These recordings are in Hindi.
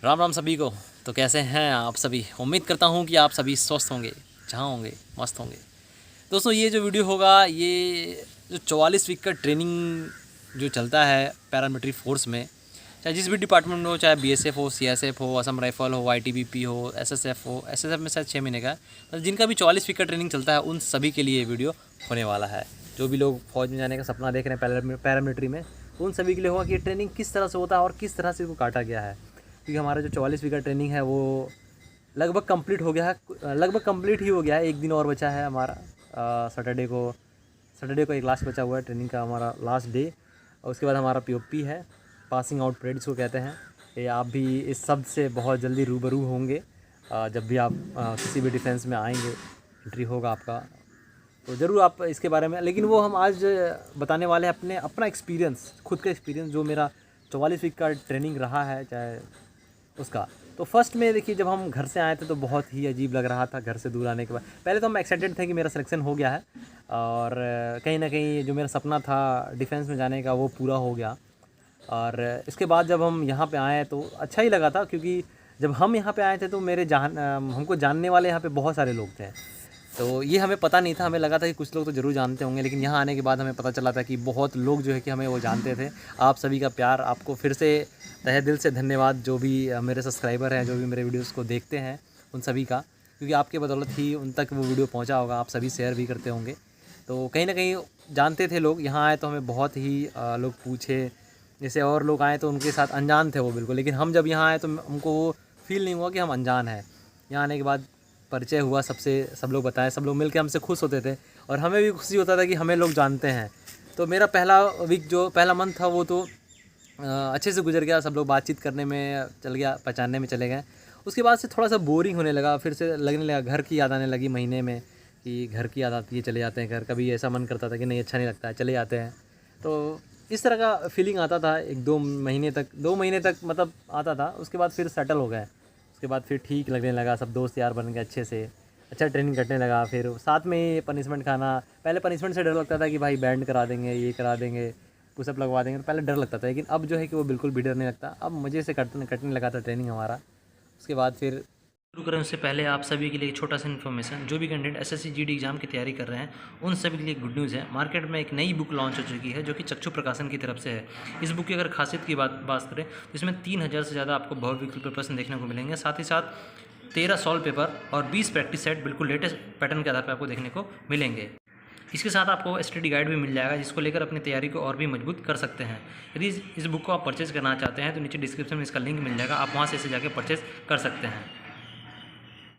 राम राम सभी को। तो कैसे हैं आप सभी? उम्मीद करता हूं कि आप सभी स्वस्थ होंगे, जहां होंगे मस्त होंगे। दोस्तों, ये जो वीडियो होगा, ये जो 44 वीक का ट्रेनिंग जो चलता है पैरामिलिट्री फोर्स में, चाहे जिस भी डिपार्टमेंट में हो, चाहे बीएसएफ हो, सीएसएफ हो, असम राइफल हो, आईटीबीपी हो, एसएसएफ हो। एसएसएफ में शायद 6 महीने का है, मतलब जिनका भी 44 वीक का ट्रेनिंग चलता है उन सभी के लिए ये वीडियो होने वाला है। जो भी लोग फौज में जाने का सपना देख रहे हैं पैरामिलिट्री में, उन सभी के लिए होगा कि ये ट्रेनिंग किस तरह से होता है और किस तरह से इसको काटा गया है। क्योंकि हमारा जो 44 वीक का ट्रेनिंग है वो लगभग कंप्लीट हो गया है, लगभग कंप्लीट ही हो गया है। एक दिन और बचा है हमारा। सैटरडे को एक लास्ट बचा हुआ है ट्रेनिंग का, हमारा लास्ट डे। और उसके बाद हमारा पीओपी है, पासिंग आउट परेड इसको कहते हैं। ये आप भी इस शब्द से बहुत जल्दी रूबरू होंगे जब भी आप किसी भी डिफेंस में आएंगे, एंट्री होगा आपका, तो ज़रूर आप इसके बारे में। लेकिन वो हम आज बताने वाले हैं अपना एक्सपीरियंस, खुद का एक्सपीरियंस, जो मेरा 44 वीक का ट्रेनिंग रहा है चाहे उसका। तो फर्स्ट में देखिए, जब हम घर से आए थे तो बहुत ही अजीब लग रहा था घर से दूर आने के बाद। पहले तो हम एक्साइटेड थे कि मेरा सिलेक्शन हो गया है और कहीं ना कहीं जो मेरा सपना था डिफेंस में जाने का वो पूरा हो गया। और इसके बाद जब हम यहाँ पे आए तो अच्छा ही लगा था, क्योंकि जब हम यहाँ पे आए थे तो हमको जानने वाले यहाँ पे बहुत सारे लोग थे। तो ये हमें पता नहीं था, हमें लगा था कि कुछ लोग तो ज़रूर जानते होंगे, लेकिन यहाँ आने के बाद हमें पता चला था कि बहुत लोग जो है कि हमें वो जानते थे। आप सभी का प्यार, आपको फिर से तहे दिल से धन्यवाद, जो भी मेरे सब्सक्राइबर हैं, जो भी मेरे वीडियोस को देखते हैं, उन सभी का। क्योंकि आपके बदौलत ही उन तक वो वीडियो पहुँचा होगा, आप सभी शेयर भी करते होंगे। तो कहीं ना कहीं जानते थे लोग। यहाँ आए तो हमें बहुत ही लोग पूछे, जैसे और लोग आए तो उनके साथ अनजान थे वो बिल्कुल, लेकिन हम जब यहाँ आए तो हमको वो फील नहीं हुआ कि हम अनजान हैं। यहाँ आने के बाद परिचय हुआ सबसे, सब लोग बताएं, सब लोग मिलकर हमसे खुश होते थे और हमें भी खुशी होता था कि हमें लोग जानते हैं। तो मेरा पहला वीक, जो पहला मंथ था, वो तो अच्छे से गुजर गया। सब लोग बातचीत करने में चल गया, पहचानने में चले गए। उसके बाद से थोड़ा सा बोरिंग होने लगा, फिर से लगने लगा, घर की याद आने लगी महीने में, कि घर की याद आती है, चले जाते हैं घर। कभी ऐसा मन करता था कि नहीं अच्छा नहीं लगता है, चले जाते हैं। तो इस तरह का फीलिंग आता था 2 महीने तक मतलब आता था। उसके बाद फिर सेटल हो गए। उसके बाद फिर ठीक लगने लगा, सब दोस्त यार बन गए अच्छे से, अच्छा ट्रेनिंग करने लगा। फिर साथ में ही पनिशमेंट खाना। पहले पनिशमेंट से डर लगता था कि भाई बैंड करा देंगे, ये करा देंगे, पुशअप लगवा देंगे, तो पहले डर लगता था। लेकिन अब जो है कि वो बिल्कुल भी डर नहीं लगता, अब मज़े से कटने लगा था ट्रेनिंग हमारा। उसके बाद फिर शुरू करें उससे पहले आप सभी के लिए एक छोटा सा इन्फॉर्मेशन। जो भी कैंडिडेट एसएससी जीडी एग्जाम की तैयारी कर रहे हैं उन सभी के लिए गुड न्यूज़ है। मार्केट में एक नई बुक लॉन्च हो चुकी है जो कि चक्षु प्रकाशन की तरफ से है। इस बुक की अगर खासियत की बात करें तो इसमें 3000 से ज़्यादा आपको बहुविकल्पीय प्रश्न देखने को मिलेंगे। साथ ही साथ 13 सॉल्व पेपर और 20 प्रैक्टिस सेट बिल्कुल लेटेस्ट पैटर्न के आधार पर आपको देखने को मिलेंगे। इसके साथ आपको स्टडी गाइड भी मिल जाएगा, जिसको लेकर अपनी तैयारी को और भी मजबूत कर सकते हैं। यदि इस बुक को आप परचेज करना चाहते हैं तो नीचे डिस्क्रिप्शन में इसका लिंक मिल जाएगा, आप वहाँ से इसे जाकर परचेज कर सकते हैं।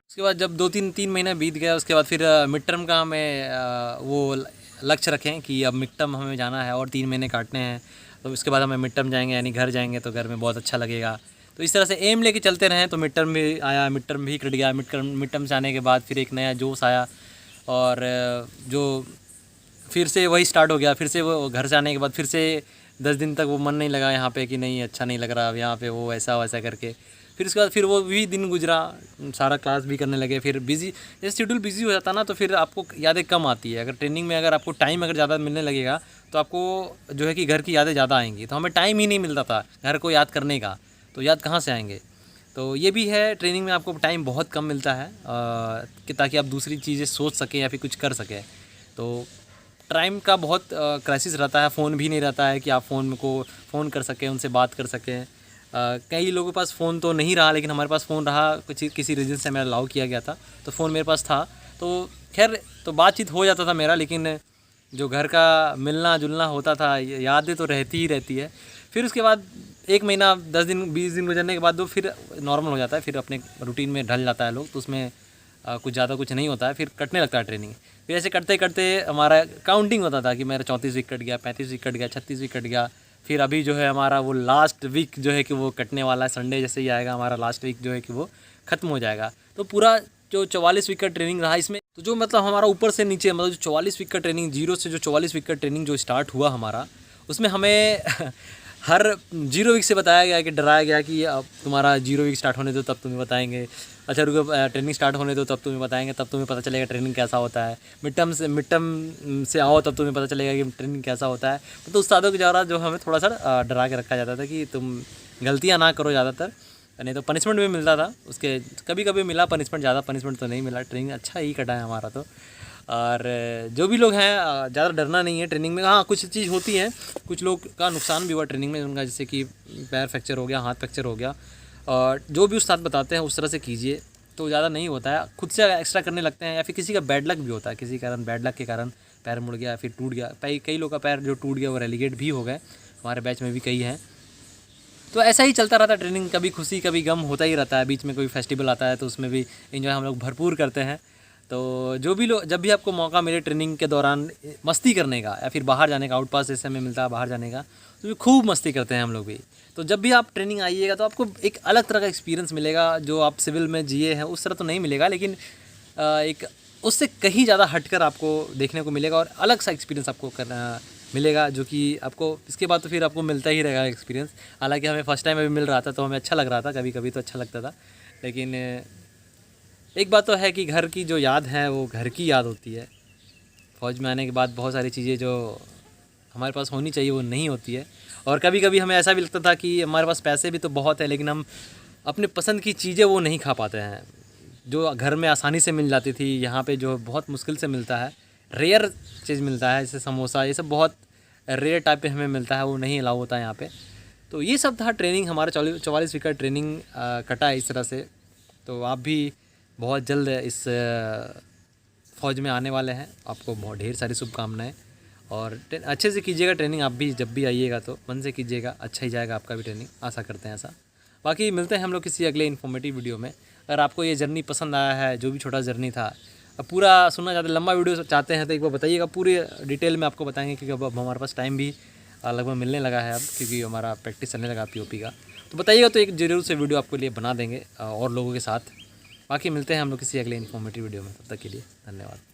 उसके बाद जब 2-3 महीने बीत गया, उसके बाद फिर मिड टर्म का हमें वो लक्ष्य रखें कि अब मिड टर्म हमें जाना है और 3 महीने काटने हैं। तो उसके बाद हमें मिड टर्म जाएंगे, यानी घर जाएंगे, तो घर में बहुत अच्छा लगेगा। तो इस तरह से एम लेके चलते रहें। तो मिड टर्म भी आया, मिड टर्म भी कट गया। मिड टर्म से आने के बाद फिर एक नया जोश आया और जो फिर से वही स्टार्ट हो गया। फिर से वो घर से आने के बाद फिर से 10 दिन तक वो मन नहीं लगा यहाँ पे, कि नहीं अच्छा नहीं लग रहा अब यहाँ पे, वो ऐसा वैसा करके। फिर उसके बाद फिर वो भी दिन गुजरा, सारा क्लास भी करने लगे। फिर बिज़ी, जैसे शेड्यूल बिज़ी हो जाता ना, तो फिर आपको यादें कम आती है। अगर ट्रेनिंग में अगर आपको टाइम अगर ज़्यादा मिलने लगेगा तो आपको जो है कि घर की यादें ज़्यादा आएंगी। तो हमें टाइम ही नहीं मिलता था घर को याद करने का, तो याद कहाँ से आएंगे। तो ये भी है, ट्रेनिंग में आपको टाइम बहुत कम मिलता है कि ताकि आप दूसरी चीज़ें सोच सकें या फिर कुछ कर सकें। तो टाइम का बहुत क्राइसिस रहता है। फ़ोन भी नहीं रहता है कि आप फ़ोन कर सकें, उनसे बात कर सकें। कई लोगों के पास फ़ोन तो नहीं रहा, लेकिन हमारे पास फ़ोन रहा, किसी रीज़न से हमें अलाउ किया गया था, तो फ़ोन मेरे पास था। तो खैर, तो बातचीत हो जाता था मेरा, लेकिन जो घर का मिलना जुलना होता था, यादें तो रहती ही रहती है। फिर उसके बाद 1 महीना 10 दिन 20 दिन गुजरने के बाद तो फिर नॉर्मल हो जाता है, फिर अपने रूटीन में ढल जाता है लोग, तो उसमें कुछ ज़्यादा कुछ नहीं होता है। फिर कटने लगता है ट्रेनिंग। फिर ऐसे करते करते हमारा काउंटिंग होता था कि मेरा 34 वीक कट गया, 35 वीक कट गया, 36 वीक कट गया। फिर अभी जो है हमारा वो लास्ट वीक जो है कि वो कटने वाला है, संडे जैसे ही आएगा हमारा लास्ट वीक जो है कि वो ख़त्म हो जाएगा। तो पूरा जो 44 वीक का ट्रेनिंग रहा इसमें, तो जो मतलब हमारा ऊपर से नीचे, मतलब जो 44 वीक का ट्रेनिंग, 0 से जो 44 वीक का ट्रेनिंग जो स्टार्ट हुआ हमारा, उसमें हमें हर 0 वीक से बताया गया कि डराया गया कि अब तुम्हारा 0 वीक स्टार्ट होने दो तब तुम्हें बताएंगे। अच्छा रुको, ट्रेनिंग स्टार्ट होने दो तब तुम्हें बताएंगे, तब तुम्हें पता चलेगा ट्रेनिंग कैसा होता है। मिड टर्म से आओ तब तुम्हें पता चलेगा कि ट्रेनिंग कैसा होता है। तो उस्तादों के द्वारा जो हमें थोड़ा सा डरा के रखा जाता था कि तुम गलतियाँ ना करो ज़्यादातर, नहीं तो पनिशमेंट भी मिलता था उसके, कभी कभी मिला पनिशमेंट, ज़्यादा पनिशमेंट तो नहीं मिला। ट्रेनिंग अच्छा ही कटा है हमारा तो। और जो भी लोग हैं ज़्यादा डरना नहीं है ट्रेनिंग में। हाँ कुछ चीज़ होती है, कुछ लोग का नुकसान भी हुआ ट्रेनिंग में उनका, जैसे कि पैर फ्रैक्चर हो गया, हाथ फ्रैक्चर हो गया। और जो भी उस्ताद बताते हैं उस तरह से कीजिए तो ज़्यादा नहीं होता है। खुद से एक्स्ट्रा करने लगते हैं, या फिर किसी का बैड लक भी होता है, किसी कारण बैड लक के कारण पैर मुड़ गया, फिर टूट गया। कई लोग का पैर जो टूट गया वो रेलीगेट भी हो गए, हमारे बैच में भी कई हैं। तो ऐसा ही चलता रहता है ट्रेनिंग, कभी खुशी कभी गम होता ही रहता है। बीच में कोई फेस्टिवल आता है तो उसमें भी एंजॉय हम लोग भरपूर करते हैं। तो जो भी लोग, जब भी आपको मौका मिले ट्रेनिंग के दौरान मस्ती करने का या फिर बाहर जाने का, आउट पास जैसे हमें मिलता है बाहर जाने का, तो भी खूब मस्ती करते हैं हम लोग भी। तो जब भी आप ट्रेनिंग आइएगा तो आपको एक अलग तरह का एक्सपीरियंस मिलेगा, जो आप सिविल में जिए हैं उस तरह तो नहीं मिलेगा, लेकिन एक उससे कहीं ज़्यादा हटकर आपको देखने को मिलेगा और अलग सा एक्सपीरियंस आपको करना मिलेगा, जो कि आपको इसके बाद तो फिर आपको मिलता ही रहेगा एक्सपीरियंस। हालांकि हमें फ़र्स्ट टाइम अभी मिल रहा था तो हमें अच्छा लग रहा था, कभी कभी तो अच्छा लगता था, लेकिन एक बात तो है कि घर की जो याद है वो घर की याद होती है। फ़ौज में आने के बाद बहुत सारी चीज़ें जो हमारे पास होनी चाहिए वो नहीं होती है। और कभी कभी हमें ऐसा भी लगता था कि हमारे पास पैसे भी तो बहुत है, लेकिन हम अपने पसंद की चीज़ें वो नहीं खा पाते हैं, जो घर में आसानी से मिल जाती थी, यहाँ पे जो बहुत मुश्किल से मिलता है, रेयर चीज़ मिलता है, जैसे समोसा, ये सब बहुत रेयर टाइप पे हमें मिलता है, वो नहीं अलाउ होता है यहाँ पे। तो ये सब था ट्रेनिंग, हमारा 44 वीक का ट्रेनिंग कटा है इस तरह से। तो आप भी बहुत जल्द इस फ़ौज में आने वाले हैं, आपको बहुत ढेर सारी शुभकामनाएँ। और अच्छे से कीजिएगा ट्रेनिंग, आप भी जब भी आइएगा तो मन से कीजिएगा, अच्छा ही जाएगा आपका भी ट्रेनिंग, आशा करते हैं ऐसा। बाकी मिलते हैं हम लोग किसी अगले इन्फॉर्मेटिव वीडियो में। अगर आपको ये जर्नी पसंद आया है, जो भी छोटा जर्नी था, अब पूरा सुनना चाहते, लंबा वीडियो चाहते हैं तो एक बार बताइएगा, पूरी डिटेल में आपको बताएंगे, क्योंकि अब हमारे पास टाइम भी लगभग मिलने लगा है अब, क्योंकि हमारा प्रैक्टिस चलने लगा पीओपी का। तो बताइएगा तो एक ज़रूर से वीडियो आपके लिए बना देंगे और लोगों के साथ। बाकी मिलते हैं हम लोग किसी अगले इन्फॉर्मेटिव वीडियो में, तब तक के लिए धन्यवाद।